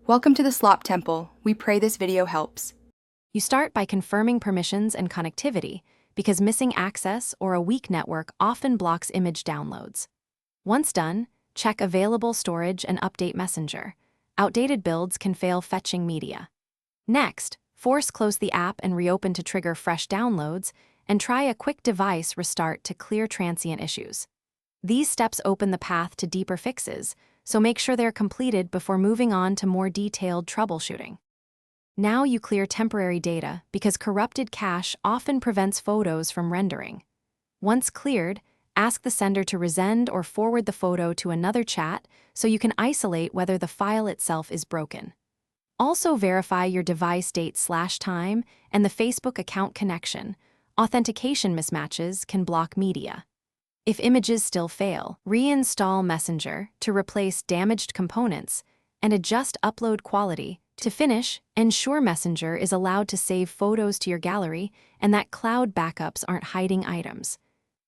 Welcome to the Slop Temple. We pray this video helps. You start by confirming permissions and connectivity, because missing access or a weak network often blocks image downloads. Once done, check available storage and update Messenger. Outdated builds can fail fetching media. Next, force close the app and reopen to trigger fresh downloads, and try a quick device restart to clear transient issues. These steps open the path to deeper fixes, so make sure they're completed before moving on to more detailed troubleshooting. Now you clear temporary data because corrupted cache often prevents photos from rendering. Once cleared, ask the sender to resend or forward the photo to another chat so you can isolate whether the file itself is broken. Also verify your device date/time and the Facebook account connection. Authentication mismatches can block media. If images still fail, reinstall Messenger to replace damaged components and adjust upload quality. To finish, ensure Messenger is allowed to save photos to your gallery and that cloud backups aren't hiding items.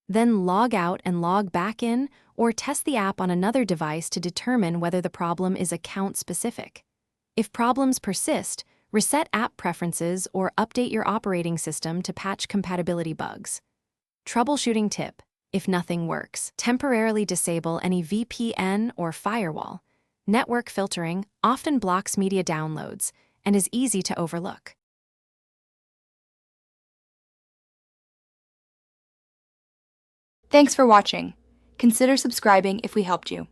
Then log out and log back in, or test the app on another device to determine whether the problem is account-specific. If problems persist, reset app preferences or update your operating system to patch compatibility bugs. Troubleshooting tip: if nothing works, temporarily disable any VPN or firewall. Network filtering often blocks media downloads and is easy to overlook. Thanks for watching. Consider subscribing if we helped you.